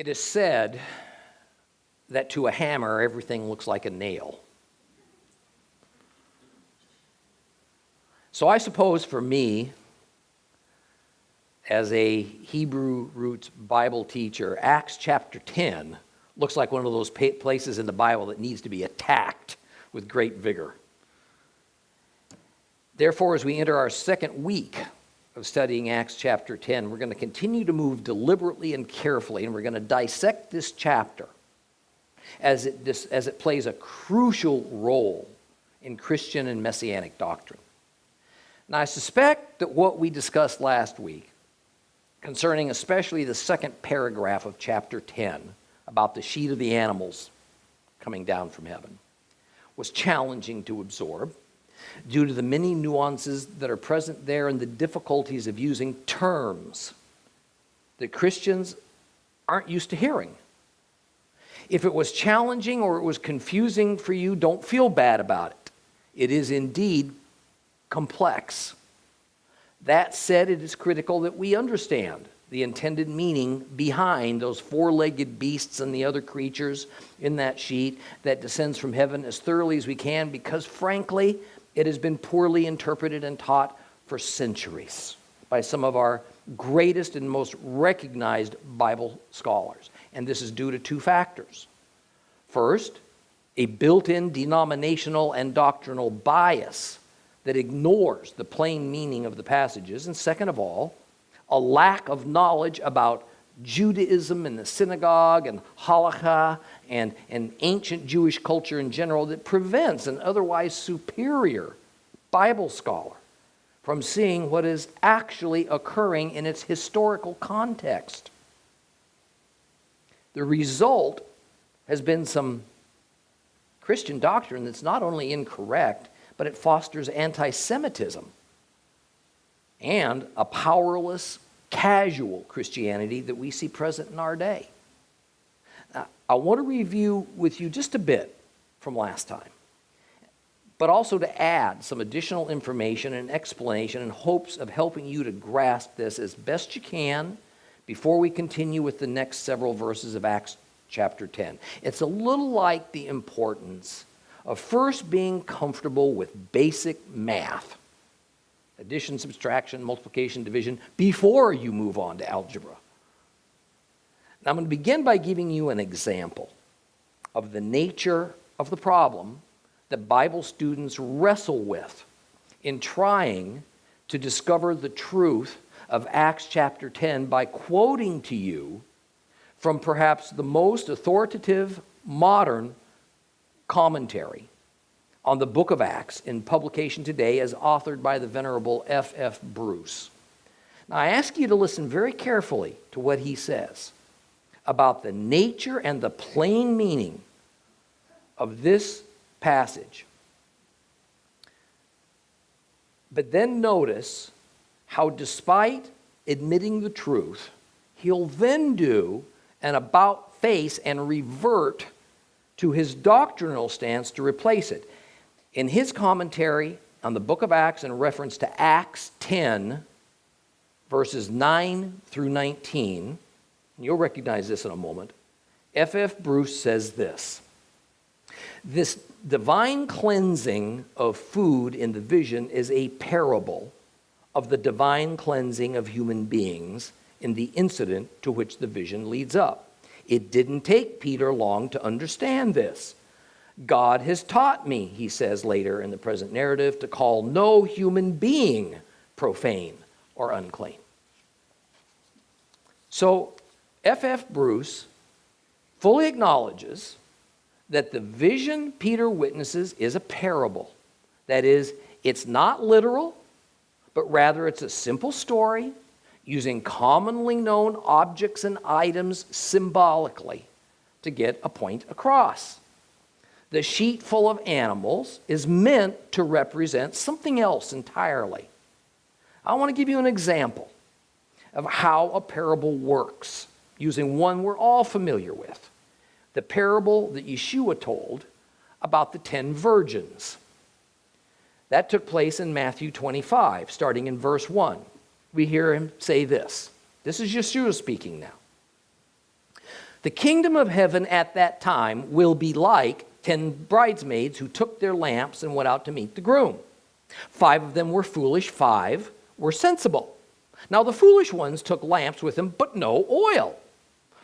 It is said that to a hammer, everything looks like a nail. So I suppose for me, as a Hebrew roots Bible teacher, Acts chapter 10 looks like one of those places in the Bible that needs to be attacked with great vigor. Therefore, as we enter our second week of studying Acts chapter 10, we're going to continue to move deliberately and carefully, and we're going to dissect this chapter as it plays a crucial role in Christian and Messianic doctrine. Now, I suspect that what we discussed last week, concerning especially the second paragraph of chapter 10, about the sheet of the animals coming down from heaven, was challenging to absorb due to the many nuances that are present there and the difficulties of using terms that Christians aren't used to hearing. If it was challenging or it was confusing for you, don't feel bad about it. It is indeed complex. That said, it is critical that we understand the intended meaning behind those four-legged beasts and the other creatures in that sheet that descends from heaven as thoroughly as we can, because frankly, it has been poorly interpreted and taught for centuries by some of our greatest and most recognized Bible scholars. And this is due to two factors. First, a built-in denominational and doctrinal bias that ignores the plain meaning of the passages. And second of all, a lack of knowledge about Judaism and the synagogue and halakha and ancient Jewish culture in general that prevents an otherwise superior Bible scholar from seeing what is actually occurring in its historical context. The result has been some Christian doctrine that's not only incorrect, but it fosters anti-Semitism and a powerless, casual Christianity that we see present in our day. Now, I want to review with you just a bit from last time, but also to add some additional information and explanation in hopes of helping you to grasp this as best you can before we continue with the next several verses of Acts chapter 10. It's a little like the importance of first being comfortable with basic math. Addition, subtraction, multiplication, division, before you move on to algebra. Now I'm going to begin by giving you an example of the nature of the problem that Bible students wrestle with in trying to discover the truth of Acts chapter 10 by quoting to you from perhaps the most authoritative modern commentary on the book of Acts in publication today as authored by the Venerable F.F. Bruce. Now, I ask you to listen very carefully to what he says about the nature and the plain meaning of this passage. But then notice how, despite admitting the truth, he'll then do an about-face and revert to his doctrinal stance to replace it. In his commentary on the book of Acts in reference to Acts 10, verses 9 through 19, and you'll recognize this in a moment, F.F. Bruce says this: "This divine cleansing of food in the vision is a parable of the divine cleansing of human beings in the incident to which the vision leads up. It didn't take Peter long to understand this. God has taught me," he says later in the present narrative, "to call no human being profane or unclean." So F.F. Bruce fully acknowledges that the vision Peter witnesses is a parable. That is, it's not literal, but rather it's a simple story using commonly known objects and items symbolically to get a point across. The sheet full of animals is meant to represent something else entirely. I want to give you an example of how a parable works, using one we're all familiar with, the parable that Yeshua told about the 10 virgins. That took place in Matthew 25, starting in verse 1. We hear him say this. This is Yeshua speaking now. The kingdom of heaven at that time will be like 10 bridesmaids who took their lamps and went out to meet the groom. 5 of them were foolish, 5 were sensible. Now the foolish ones took lamps with them, but no oil,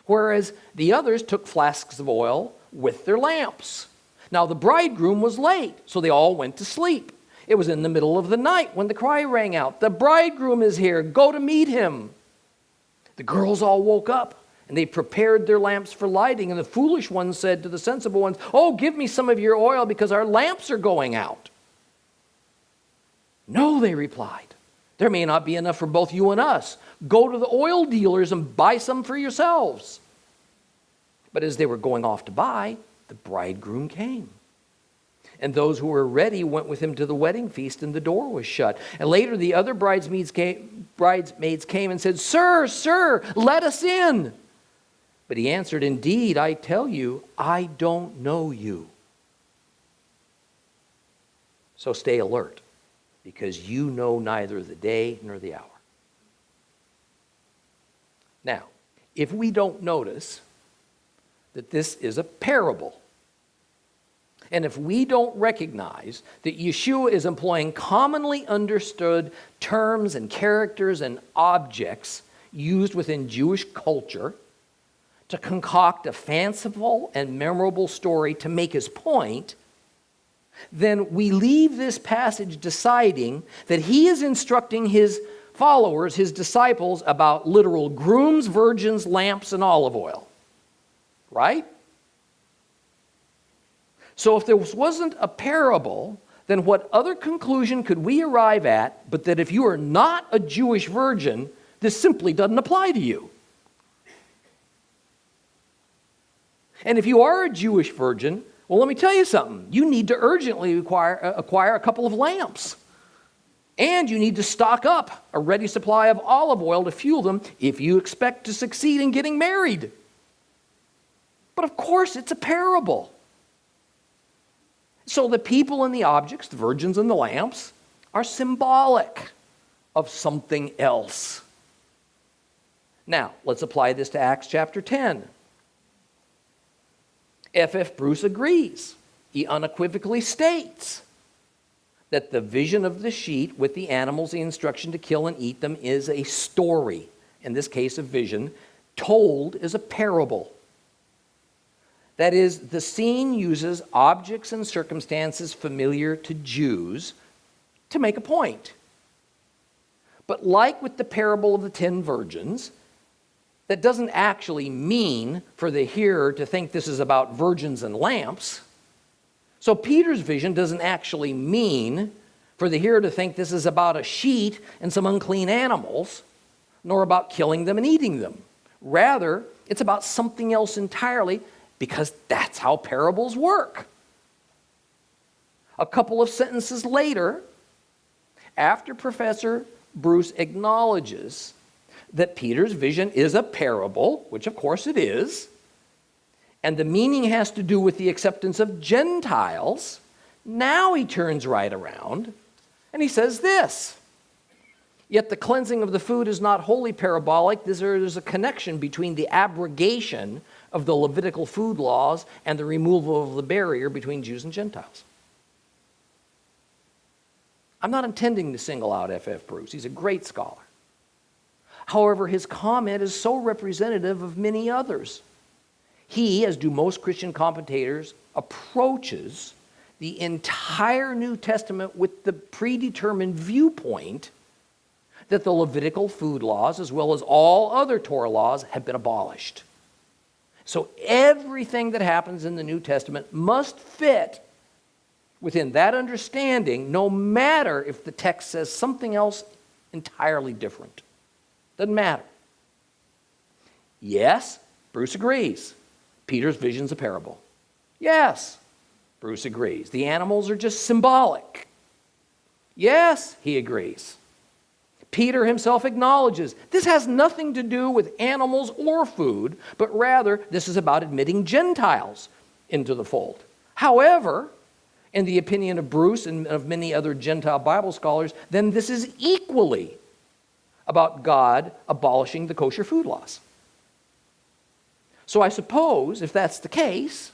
whereas the others took flasks of oil with their lamps. Now the bridegroom was late, so they all went to sleep. It was in the middle of the night when the cry rang out, "The bridegroom is here, go to meet him." The girls all woke up, and they prepared their lamps for lighting, and the foolish ones said to the sensible ones, "Oh, give me some of your oil because our lamps are going out." "No," they replied, "there may not be enough for both you and us. Go to the oil dealers and buy some for yourselves." But as they were going off to buy, the bridegroom came. And those who were ready went with him to the wedding feast, and the door was shut. And later the other bridesmaids came and said, "Sir, sir, let us in." But he answered, "Indeed, I tell you, I don't know you. So stay alert, because you know neither the day nor the hour." Now, if we don't notice that this is a parable, and if we don't recognize that Yeshua is employing commonly understood terms and characters and objects used within Jewish culture to concoct a fanciful and memorable story to make his point, then we leave this passage deciding that he is instructing his followers, his disciples, about literal grooms, virgins, lamps, and olive oil. Right? So if this wasn't a parable, then what other conclusion could we arrive at but that if you are not a Jewish virgin, this simply doesn't apply to you? And if you are a Jewish virgin, well, let me tell you something. You need to urgently acquire a couple of lamps. And you need to stock up a ready supply of olive oil to fuel them if you expect to succeed in getting married. But of course, it's a parable. So the people and the objects, the virgins and the lamps, are symbolic of something else. Now, let's apply this to Acts chapter 10. F.F. Bruce agrees. He unequivocally states that the vision of the sheet with the animals, the instruction to kill and eat them, is a story. In this case, a vision told as a parable. That is, the scene uses objects and circumstances familiar to Jews to make a point. But like with the parable of the 10 virgins, that doesn't actually mean for the hearer to think this is about virgins and lamps. So Peter's vision doesn't actually mean for the hearer to think this is about a sheet and some unclean animals, nor about killing them and eating them. Rather, it's about something else entirely, because that's how parables work. A couple of sentences later, after Professor Bruce acknowledges that Peter's vision is a parable, which of course it is, and the meaning has to do with the acceptance of Gentiles, now he turns right around and he says this: "Yet the cleansing of the food is not wholly parabolic. There's a connection between the abrogation of the Levitical food laws and the removal of the barrier between Jews and Gentiles." I'm not intending to single out F.F. Bruce. He's a great scholar. However, his comment is so representative of many others. He, as do most Christian commentators, approaches the entire New Testament with the predetermined viewpoint that the Levitical food laws, as well as all other Torah laws, have been abolished. So everything that happens in the New Testament must fit within that understanding, no matter if the text says something else entirely different. Doesn't matter. Yes, Bruce agrees. Peter's vision's a parable. Yes, Bruce agrees. The animals are just symbolic. Yes, he agrees. Peter himself acknowledges this has nothing to do with animals or food, but rather this is about admitting Gentiles into the fold. However, in the opinion of Bruce and of many other Gentile Bible scholars, then this is equally about God abolishing the kosher food laws. So I suppose, if that's the case,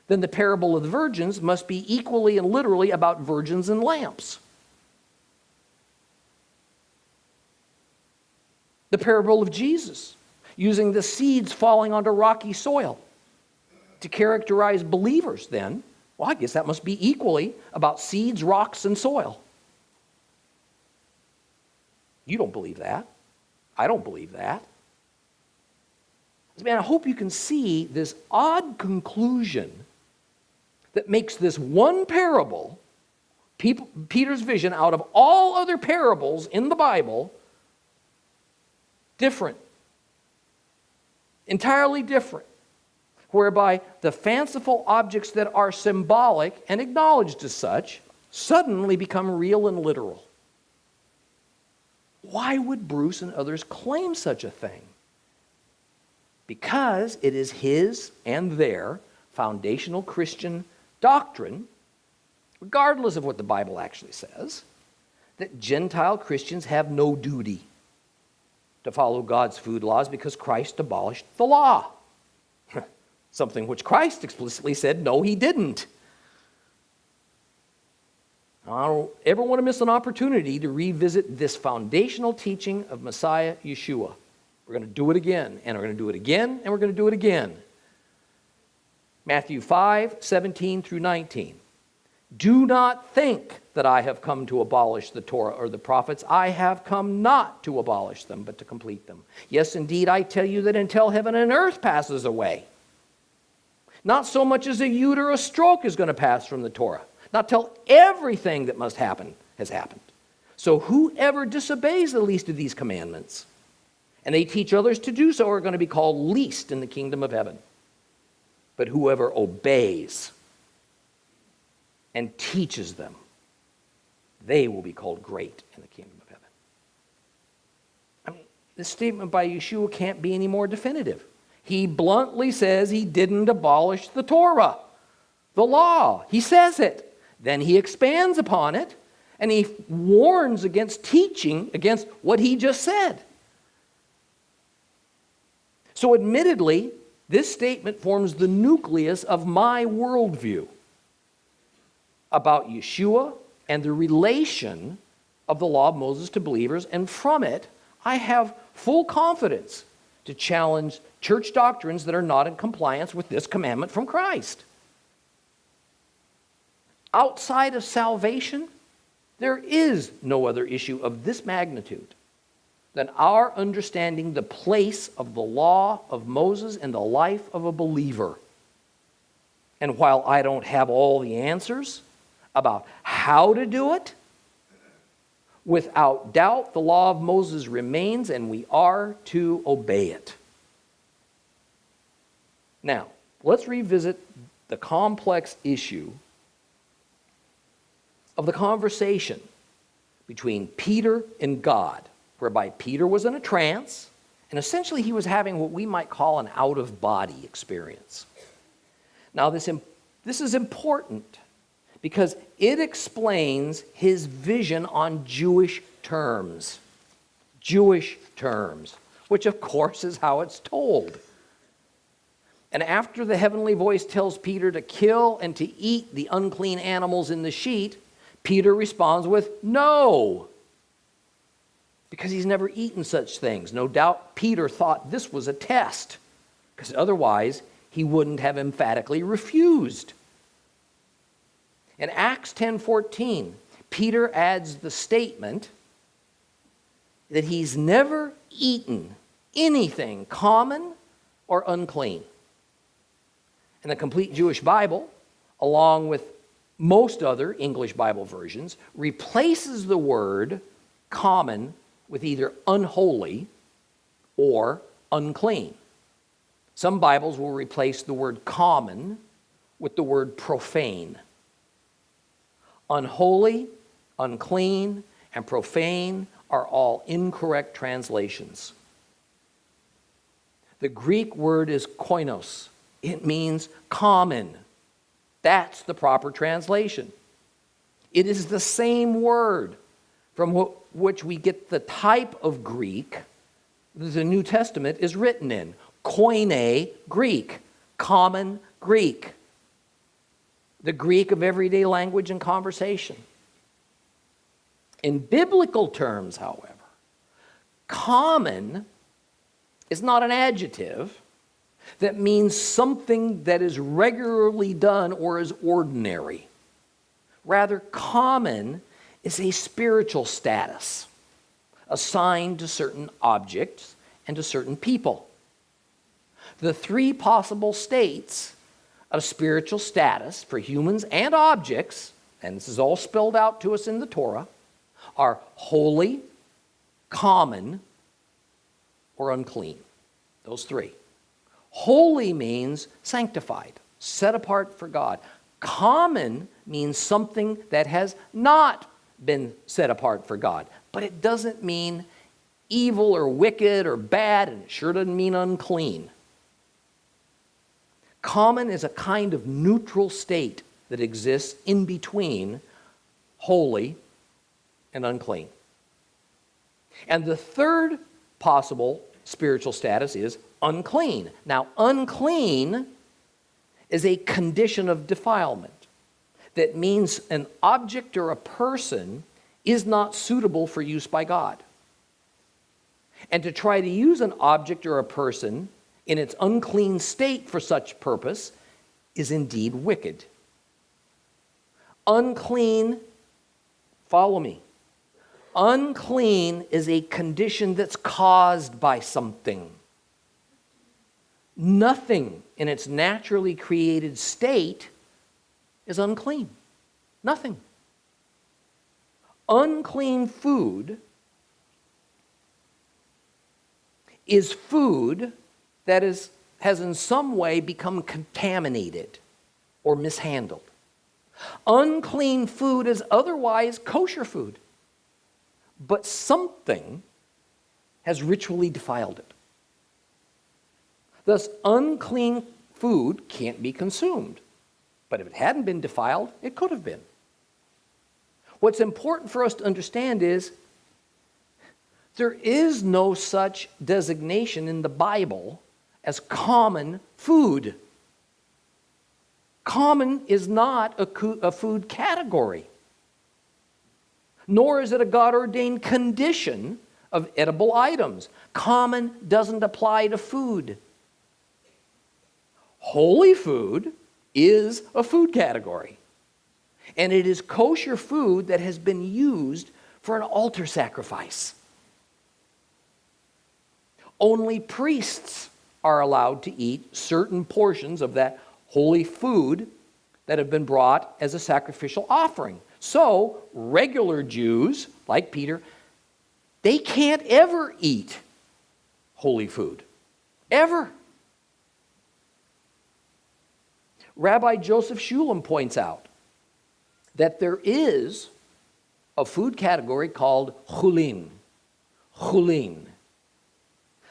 then the parable of the virgins must be equally and literally about virgins and lamps. The parable of Jesus, using the seeds falling onto rocky soil to characterize believers, then, well, I guess that must be equally about seeds, rocks, and soil. You don't believe that. I don't believe that. Man, I hope you can see this odd conclusion that makes this one parable, Peter's vision, out of all other parables in the Bible, different. Entirely different. Whereby the fanciful objects that are symbolic and acknowledged as such suddenly become real and literal. Why would Bruce and others claim such a thing? Because it is his and their foundational Christian doctrine, regardless of what the Bible actually says, that Gentile Christians have no duty to follow God's food laws because Christ abolished the law. Something which Christ explicitly said, no, he didn't. I don't ever want to miss an opportunity to revisit this foundational teaching of Messiah Yeshua. We're going to do it again, and we're going to do it again, and we're going to do it again. Matthew 5:17 through 19. Do not think that I have come to abolish the Torah or the prophets. I have come not to abolish them, but to complete them. Yes, indeed, I tell you that until heaven and earth passes away, not so much as a yud or a stroke is going to pass from the Torah, not till everything that must happen has happened. So whoever disobeys the least of these commandments, and they teach others to do so, are going to be called least in the kingdom of heaven. But whoever obeys and teaches them, they will be called great in the kingdom of heaven. I mean, this statement by Yeshua can't be any more definitive. He bluntly says he didn't abolish the Torah, the law. He says it. Then he expands upon it, and he warns against teaching against what he just said. So admittedly, this statement forms the nucleus of my worldview about Yeshua and the relation of the law of Moses to believers, and from it, I have full confidence to challenge church doctrines that are not in compliance with this commandment from Christ. Outside of salvation, there is no other issue of this magnitude than our understanding the place of the law of Moses in the life of a believer. And while I don't have all the answers about how to do it, without doubt the law of Moses remains, and we are to obey it. Now, let's revisit the complex issue of the conversation between Peter and God, whereby Peter was in a trance, and essentially he was having what we might call an out-of-body experience. Now, this is important because it explains his vision on Jewish terms, which of course is how it's told. And after the heavenly voice tells Peter to kill and to eat the unclean animals in the sheet, Peter responds with no, because he's never eaten such things. No doubt Peter thought this was a test, because otherwise he wouldn't have emphatically refused. In Acts 10:14, Peter adds the statement that he's never eaten anything common or unclean. And the complete Jewish Bible, along with most other English Bible versions, replaces the word common with either unholy or unclean. Some Bibles will replace the word common with the word profane. Unholy, unclean, and profane are all incorrect translations. The Greek word is koinos. It means common. That's the proper translation. It is the same word from which we get the type of Greek that the New Testament is written in, Koine Greek, common Greek, the Greek of everyday language and conversation. In biblical terms, however, common is not an adjective that means something that is regularly done or is ordinary. Rather, common is a spiritual status assigned to certain objects and to certain people. The three possible states of spiritual status for humans and objects, and this is all spelled out to us in the Torah, are holy, common, or unclean. Those three. Holy means sanctified, set apart for God. Common means something that has not been set apart for God. But it doesn't mean evil or wicked or bad, and it sure doesn't mean unclean. Common is a kind of neutral state that exists in between holy and unclean. And the third possible spiritual status is unclean. Now, unclean is a condition of defilement. That means an object or a person is not suitable for use by God. And to try to use an object or a person in its unclean state for such purpose is indeed wicked. Unclean, follow me. Unclean is a condition that's caused by something. Nothing in its naturally created state is unclean. Nothing. Unclean food is food that has in some way become contaminated or mishandled. Unclean food is otherwise kosher food, but something has ritually defiled it. Thus, unclean food can't be consumed. But if it hadn't been defiled, it could have been. What's important for us to understand is there is no such designation in the Bible as common food. Common is not a food category, nor is it a God-ordained condition of edible items. Common doesn't apply to food. Holy food is a food category. And it is kosher food that has been used for an altar sacrifice. Only priests are allowed to eat certain portions of that holy food that have been brought as a sacrificial offering. So, regular Jews, like Peter, they can't ever eat holy food. Ever. Rabbi Joseph Shulam points out that there is a food category called chulin,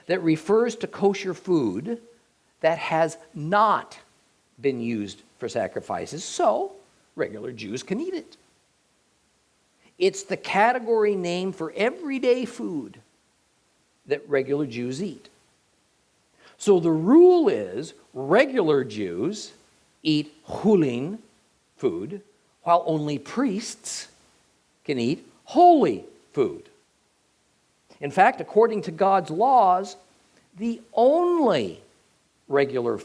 that refers to kosher food that has not been used for sacrifices, so regular Jews can eat it. It's the category name for everyday food that regular Jews eat. So the rule is regular Jews eat chulin food, while only priests can eat holy food. In fact, according to God's laws, the only food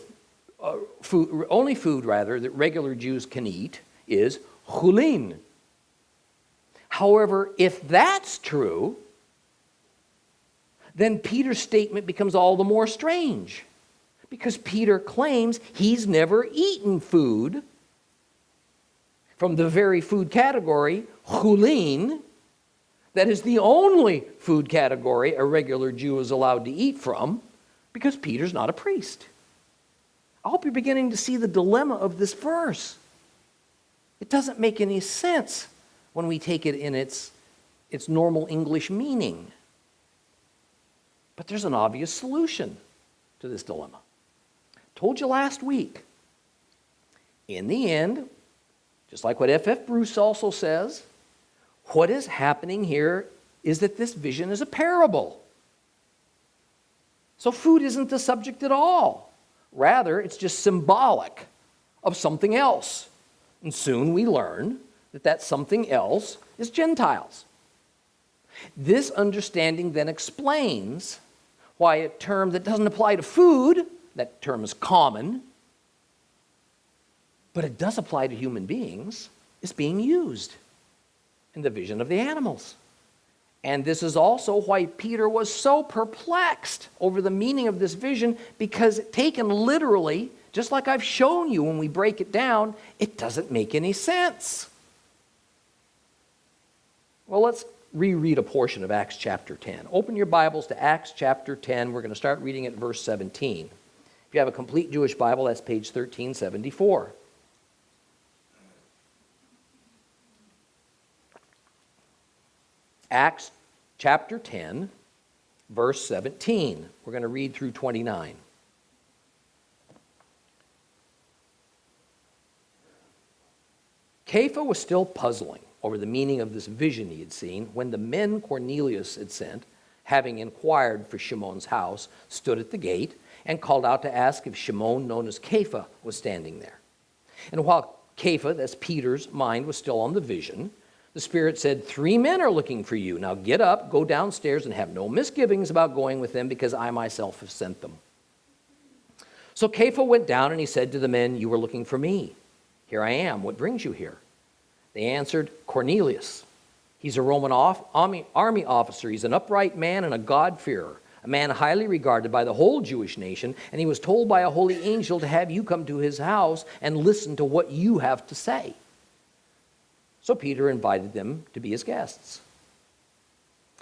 that regular Jews can eat is chulin. However, if that's true, then Peter's statement becomes all the more strange, because Peter claims he's never eaten food from the very food category, chulin, that is the only food category a regular Jew is allowed to eat from, because Peter's not a priest. I hope you're beginning to see the dilemma of this verse. It doesn't make any sense when we take it in its normal English meaning. But there's an obvious solution to this dilemma. Told you last week, in the end, just like what F.F. Bruce also says, what is happening here is that this vision is a parable. So food isn't the subject at all. Rather, it's just symbolic of something else. And soon we learn that that something else is Gentiles. This understanding then explains why a term that doesn't apply to food, that term is common, but it does apply to human beings, is being used in the vision of the animals. And this is also why Peter was so perplexed over the meaning of this vision, because taken literally, just like I've shown you when we break it down, it doesn't make any sense. Well, let's reread a portion of Acts chapter 10. Open your Bibles to Acts chapter 10. We're going to start reading at verse 17. If you have a complete Jewish Bible, that's page 1374. Acts chapter 10, verse 17. We're going to read through 29. Kepha was still puzzling over the meaning of this vision he had seen when the men Cornelius had sent, having inquired for Shimon's house, stood at the gate and called out to ask if Shimon, known as Kepha, was standing there. And while Kepha, that's Peter's, mind was still on the vision, the Spirit said, 3 men are looking for you. Now get up, go downstairs, and have no misgivings about going with them, because I myself have sent them. So Kepha went down, and he said to the men, you were looking for me. Here I am. What brings you here? They answered, Cornelius. He's a Roman army officer. He's an upright man and a God-fearer, a man highly regarded by the whole Jewish nation, and he was told by a holy angel to have you come to his house and listen to what you have to say. So Peter invited them to be his guests.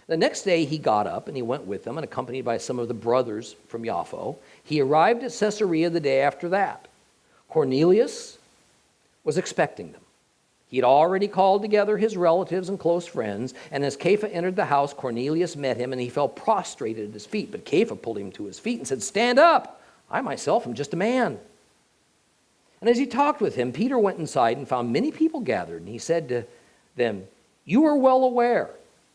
The next day he got up and he went with them, and accompanied by some of the brothers from Yafo, he arrived at Caesarea the day after that. Cornelius was expecting them. He had already called together his relatives and close friends, and as Kepha entered the house, Cornelius met him, and he fell prostrated at his feet. But Kepha pulled him to his feet and said, stand up, I myself am just a man. And as he talked with him, Peter went inside and found many people gathered, and he said to them, you are well aware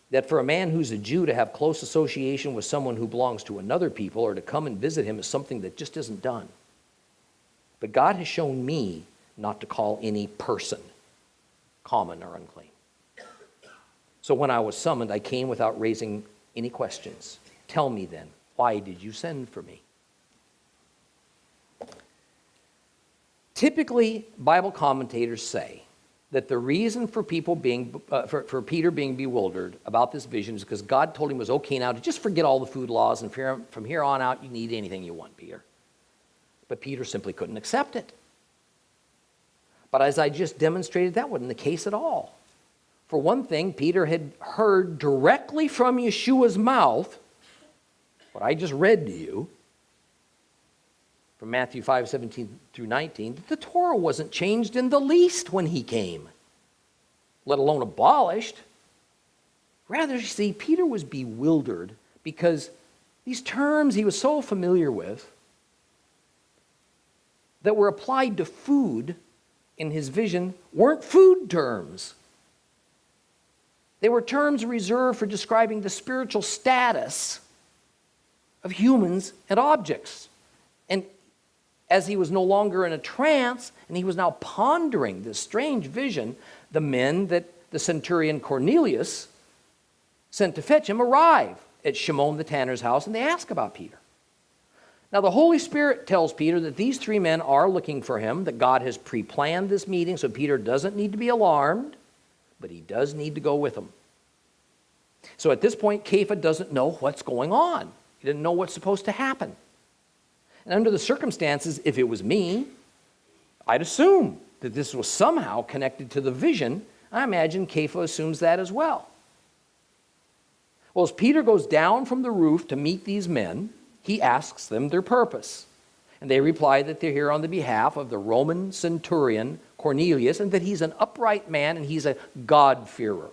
that for a man who's a Jew to have close association with someone who belongs to another people, or to come and visit him, is something that just isn't done. But God has shown me not to call any person common or unclean. So when I was summoned, I came without raising any questions. Tell me then, why did you send for me? Typically, Bible commentators say that the reason for people for Peter being bewildered about this vision is because God told him it was okay now to just forget all the food laws, and from here on out you can eat anything you want, Peter. But Peter simply couldn't accept it. But as I just demonstrated, that wasn't the case at all. For one thing, Peter had heard directly from Yeshua's mouth what I just read to you from Matthew 5:17 through 19, that the Torah wasn't changed in the least when he came, let alone abolished. Rather, you see, Peter was bewildered because these terms he was so familiar with that were applied to food in his vision weren't food terms. They were terms reserved for describing the spiritual status of humans and objects. And as he was no longer in a trance, and he was now pondering this strange vision, the men that the centurion Cornelius sent to fetch him arrive at Shimon the tanner's house, and they ask about Peter. Now, the Holy Spirit tells Peter that these 3 men are looking for him, that God has pre-planned this meeting, so Peter doesn't need to be alarmed, but he does need to go with them. So at this point, Kepha doesn't know what's going on. He didn't know what's supposed to happen. And under the circumstances, if it was me, I'd assume that this was somehow connected to the vision. I imagine Kepha assumes that as well. Well, as Peter goes down from the roof to meet these men, he asks them their purpose. And they reply that they're here on the behalf of the Roman centurion Cornelius, and that he's an upright man and he's a God-fearer.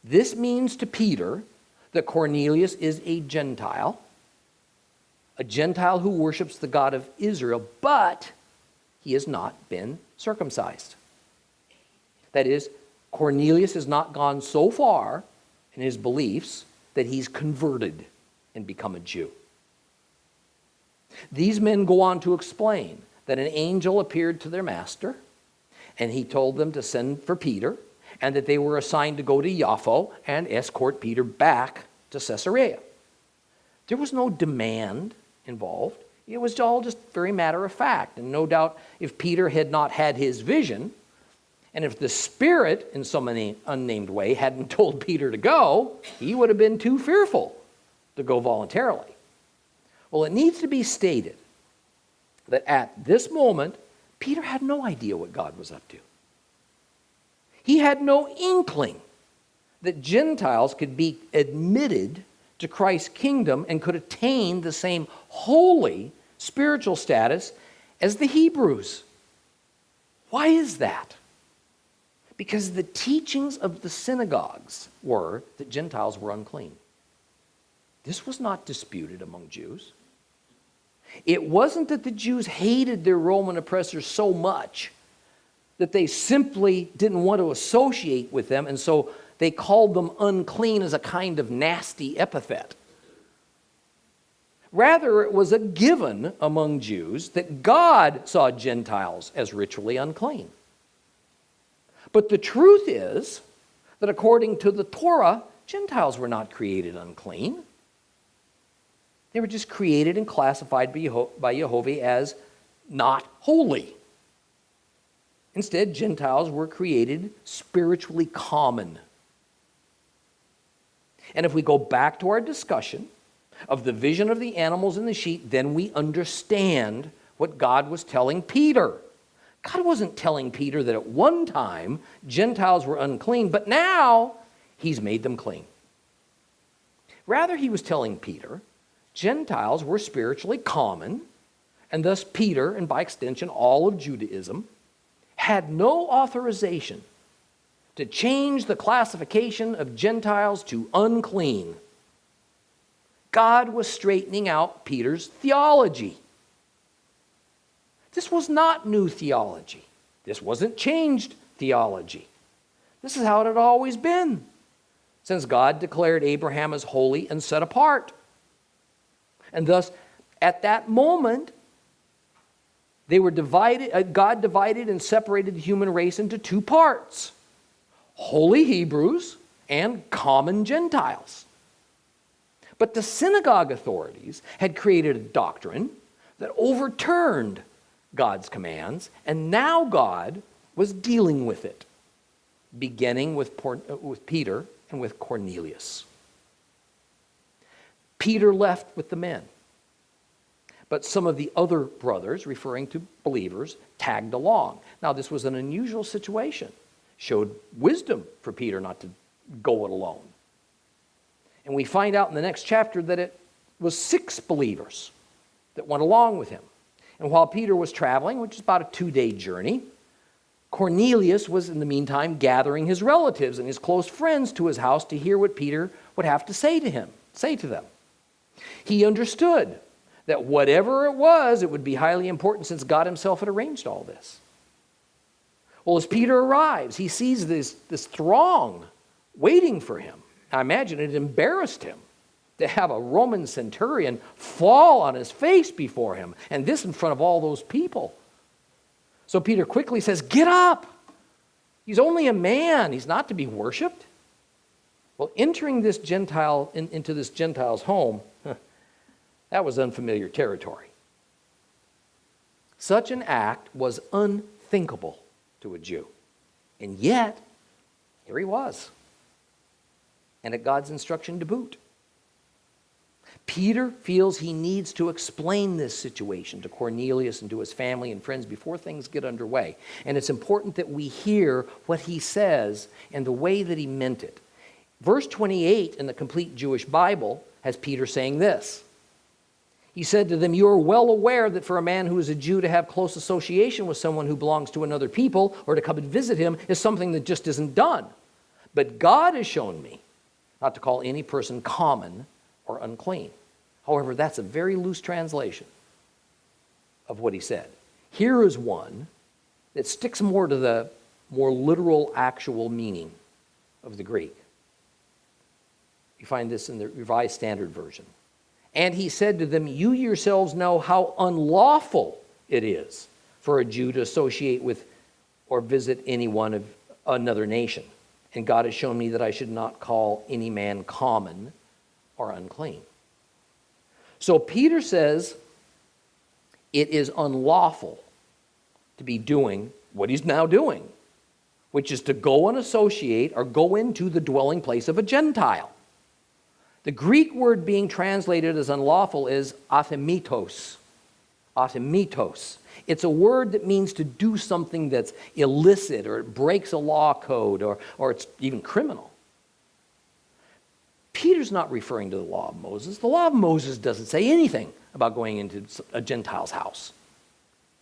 This means to Peter that Cornelius is a Gentile who worships the God of Israel, but he has not been circumcised. That is, Cornelius has not gone so far in his beliefs that he's converted and become a Jew. These men go on to explain that an angel appeared to their master, and he told them to send for Peter, and that they were assigned to go to Jaffa and escort Peter back to Caesarea. There was no demand involved. It was all just very matter of fact. And no doubt if Peter had not had his vision, and if the Spirit in some unnamed way hadn't told Peter to go, he would have been too fearful to go voluntarily. Well, it needs to be stated that at this moment, Peter had no idea what God was up to. He had no inkling that Gentiles could be admitted to Christ's kingdom and could attain the same holy spiritual status as the Hebrews. Why is that? Because the teachings of the synagogues were that Gentiles were unclean. This was not disputed among Jews. It wasn't that the Jews hated their Roman oppressors so much that they simply didn't want to associate with them, and so they called them unclean as a kind of nasty epithet. Rather, it was a given among Jews that God saw Gentiles as ritually unclean. But the truth is that according to the Torah, Gentiles were not created unclean. They were just created and classified by Jehovah as not holy. Instead, Gentiles were created spiritually common. And if we go back to our discussion of the vision of the animals and the sheep, then we understand what God was telling Peter. God wasn't telling Peter that at one time Gentiles were unclean, but now he's made them clean. Rather, he was telling Peter Gentiles were spiritually common, and thus Peter, and by extension all of Judaism, had no authorization to change the classification of Gentiles to unclean. God was straightening out Peter's theology. This was not new theology. This wasn't changed theology. This is how it had always been, since God declared Abraham as holy and set apart. And thus, at that moment, they were divided. God divided and separated the human race into two parts: holy Hebrews and common Gentiles. But the synagogue authorities had created a doctrine that overturned God's commands, and now God was dealing with it, beginning with Peter and with Cornelius. Peter left with the men, but some of the other brothers, referring to believers, tagged along. Now, this was an unusual situation. Showed wisdom for Peter not to go it alone. And we find out in the next chapter that it was 6 believers that went along with him. And while Peter was traveling, which is about a 2-day journey, Cornelius was in the meantime gathering his relatives and his close friends to his house to hear what Peter would have to say to them. He understood that whatever it was, it would be highly important since God himself had arranged all this. Well, as Peter arrives, he sees this throng waiting for him. I imagine it embarrassed him to have a Roman centurion fall on his face before him, and this in front of all those people. So Peter quickly says, "Get up! He's only a man. He's not to be worshipped." Well, entering this Gentile into this Gentile's home, that was unfamiliar territory. Such an act was unthinkable to a Jew. And yet, here he was, and at God's instruction to boot. Peter feels he needs to explain this situation to Cornelius and to his family and friends before things get underway. And it's important that we hear what he says and the way that he meant it. Verse 28 in the complete Jewish Bible has Peter saying this. He said to them, "You are well aware that for a man who is a Jew to have close association with someone who belongs to another people or to come and visit him is something that just isn't done. But God has shown me not to call any person common or unclean." However, that's a very loose translation of what he said. Here is one that sticks more to the more literal, actual meaning of the Greek. You find this in the Revised Standard Version. And he said to them, you yourselves know how unlawful it is for a Jew to associate with or visit anyone of another nation. And God has shown me that I should not call any man common or unclean. So Peter says it is unlawful to be doing what he's now doing, which is to go and associate or go into the dwelling place of a Gentile. The Greek word being translated as unlawful is athemitos. Athemitos. It's a word that means to do something that's illicit, or it breaks a law code, or it's even criminal. Peter's not referring to the law of Moses. The law of Moses doesn't say anything about going into a Gentile's house.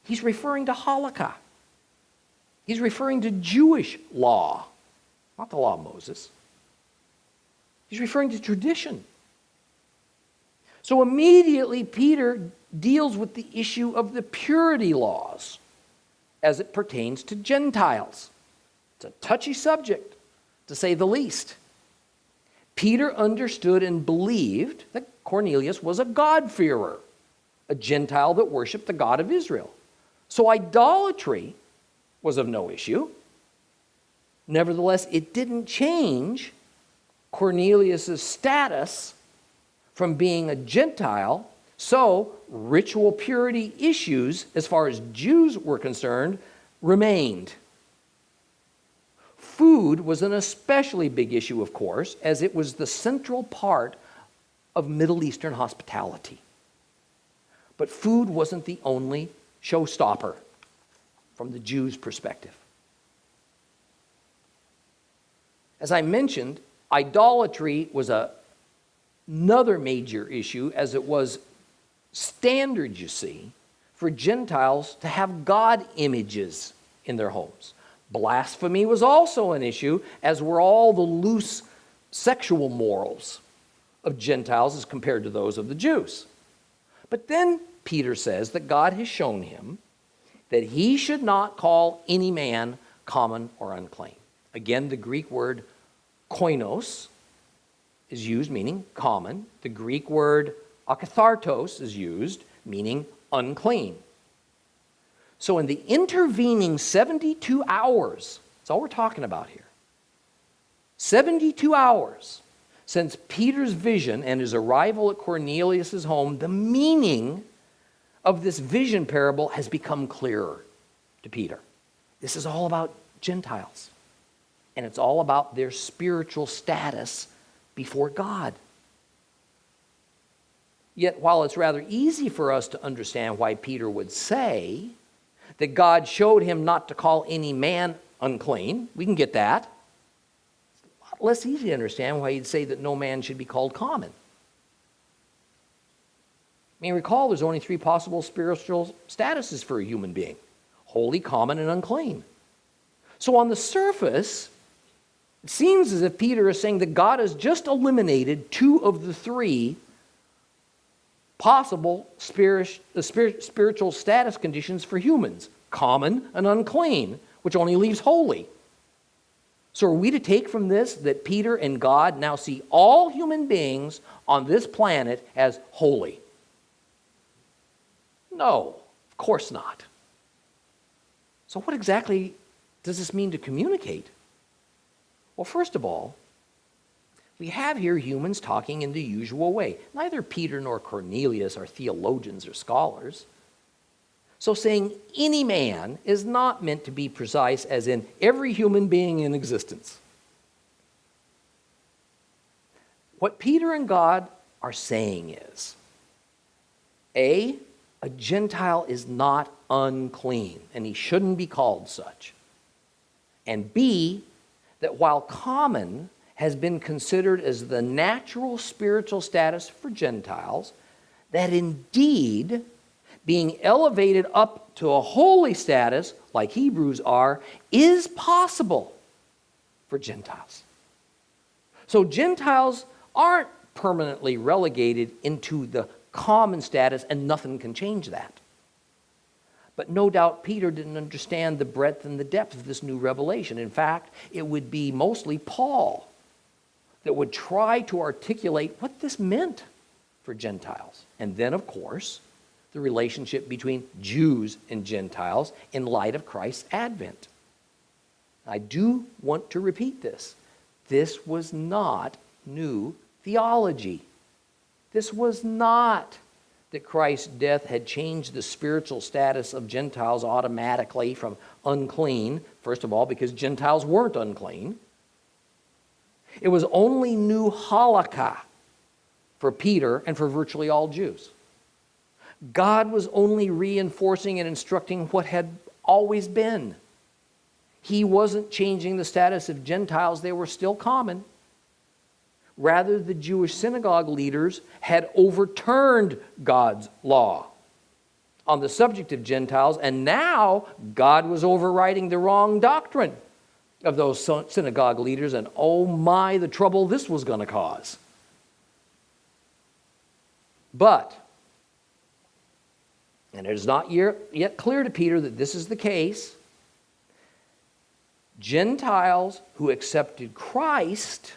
He's referring to halakha. He's referring to Jewish law, not the law of Moses. He's referring to tradition. So immediately Peter deals with the issue of the purity laws as it pertains to Gentiles. It's a touchy subject, to say the least. Peter understood and believed that Cornelius was a God-fearer, a Gentile that worshiped the God of Israel. So idolatry was of no issue. Nevertheless, it didn't change Cornelius' status from being a Gentile. So ritual purity issues, as far as Jews were concerned, remained. Food was an especially big issue, of course, as it was the central part of Middle Eastern hospitality. But food wasn't the only showstopper from the Jews' perspective. As I mentioned, idolatry was another major issue, as it was standard, you see, for Gentiles to have God images in their homes. Blasphemy was also an issue, as were all the loose sexual morals of Gentiles as compared to those of the Jews. But then Peter says that God has shown him that he should not call any man common or unclean. Again, the Greek word koinos is used, meaning common. The Greek word akathartos is used, meaning unclean. So in the intervening 72 hours, that's all we're talking about here, 72 hours since Peter's vision and his arrival at Cornelius' home, the meaning of this vision parable has become clearer to Peter. This is all about Gentiles, and it's all about their spiritual status before God. Yet, while it's rather easy for us to understand why Peter would say that God showed him not to call any man unclean, we can get that. It's a lot less easy to understand why he'd say that no man should be called common. I mean, recall there's only three possible spiritual statuses for a human being: holy, common, and unclean. So on the surface, it seems as if Peter is saying that God has just eliminated two of the three possible spiritual status conditions for humans: common and unclean, which only leaves holy. So are we to take from this that Peter and God now see all human beings on this planet as holy? No, of course not. So what exactly does this mean to communicate? Well, first of all, we have here humans talking in the usual way. Neither Peter nor Cornelius are theologians or scholars. So saying any man is not meant to be precise as in every human being in existence. What Peter and God are saying is, A Gentile is not unclean, and he shouldn't be called such. And B, that while common has been considered as the natural spiritual status for Gentiles, that indeed being elevated up to a holy status, like Hebrews are, is possible for Gentiles. So Gentiles aren't permanently relegated into the common status, and nothing can change that. But no doubt Peter didn't understand the breadth and the depth of this new revelation. In fact, it would be mostly Paul that would try to articulate what this meant for Gentiles. And then, of course, the relationship between Jews and Gentiles in light of Christ's advent. I do want to repeat this. This was not new theology. This was not that Christ's death had changed the spiritual status of Gentiles automatically from unclean, first of all, because Gentiles weren't unclean. It was only new halakha for Peter and for virtually all Jews. God was only reinforcing and instructing what had always been. He wasn't changing the status of Gentiles. They were still common. Rather, the Jewish synagogue leaders had overturned God's law on the subject of Gentiles, and now God was overriding the wrong doctrine of those synagogue leaders, and oh my, the trouble this was going to cause. But, and it is not yet clear to Peter that this is the case, Gentiles who accepted Christ,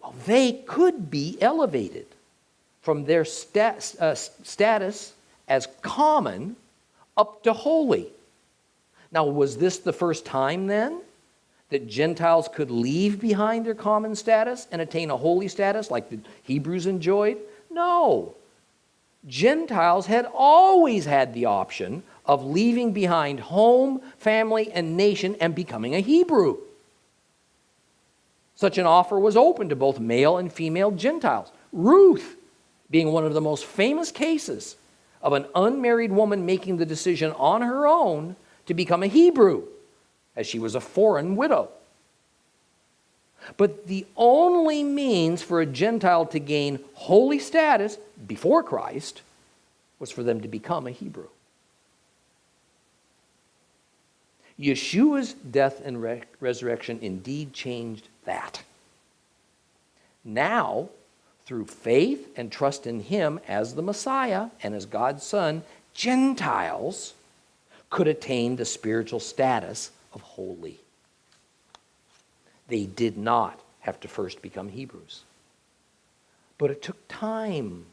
well, they could be elevated from their status as common up to holy. Now, was this the first time then that Gentiles could leave behind their common status and attain a holy status like the Hebrews enjoyed? No. Gentiles had always had the option of leaving behind home, family, and nation and becoming a Hebrew. Such an offer was open to both male and female Gentiles. Ruth being one of the most famous cases of an unmarried woman making the decision on her own to become a Hebrew, as she was a foreign widow. But the only means for a Gentile to gain holy status before Christ was for them to become a Hebrew. Yeshua's death and resurrection indeed changed that. Now, through faith and trust in him as the Messiah and as God's Son, Gentiles could attain the spiritual status of holy. They did not have to first become Hebrews. But it took time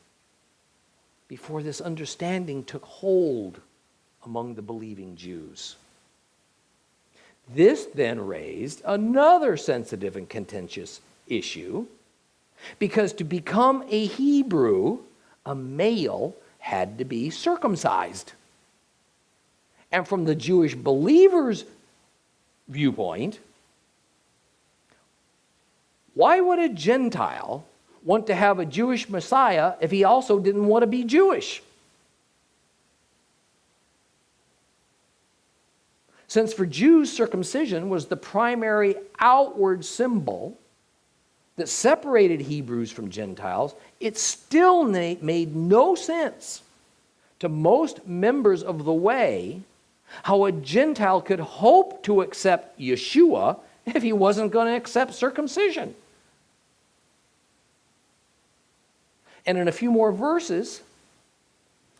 before this understanding took hold among the believing Jews. This then raised another sensitive and contentious issue, because to become a Hebrew, a male had to be circumcised. And from the Jewish believers' viewpoint, why would a Gentile want to have a Jewish Messiah if he also didn't want to be Jewish? Since for Jews, circumcision was the primary outward symbol that separated Hebrews from Gentiles, it still made no sense to most members of the way how a Gentile could hope to accept Yeshua if he wasn't going to accept circumcision. And in a few more verses,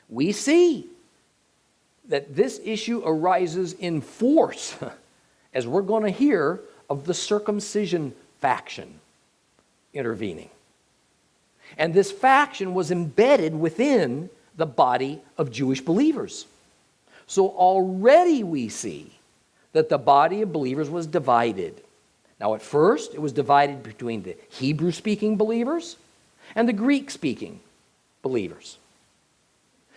we see that this issue arises in force, as we're going to hear of the circumcision faction intervening. And this faction was embedded within the body of Jewish believers. So already we see that the body of believers was divided. Now at first, it was divided between the Hebrew-speaking believers and the Greek-speaking believers.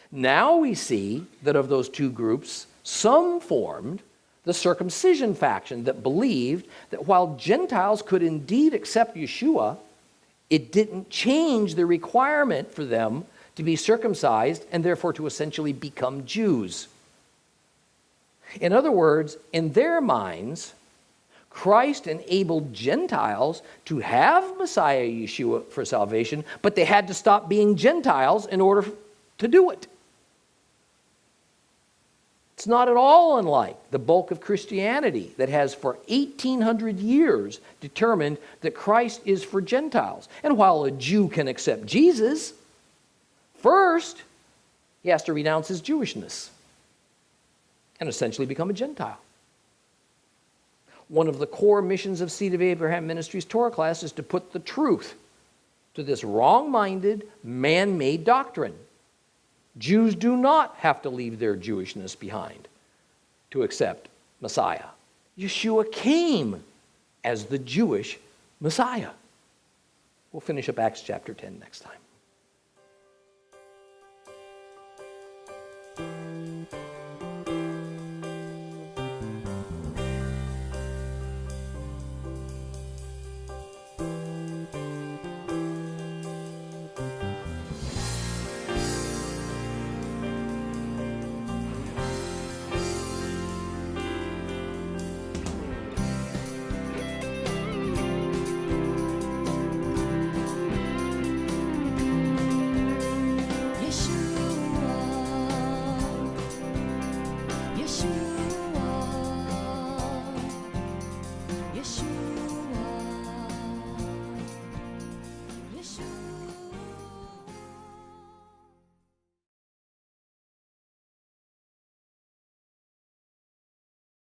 Now we see that of those two groups, some formed the circumcision faction that believed that while Gentiles could indeed accept Yeshua, it didn't change the requirement for them to be circumcised and therefore to essentially become Jews. In other words, in their minds, Christ enabled Gentiles to have Messiah Yeshua for salvation, but they had to stop being Gentiles in order to do it. It's not at all unlike the bulk of Christianity that has for 1,800 years determined that Christ is for Gentiles. And while a Jew can accept Jesus, first he has to renounce his Jewishness and essentially become a Gentile. One of the core missions of Seed of Abraham Ministries Torah class is to put the truth to this wrong-minded, man-made doctrine. Jews do not have to leave their Jewishness behind to accept Messiah. Yeshua came as the Jewish Messiah. We'll finish up Acts chapter 10 next time.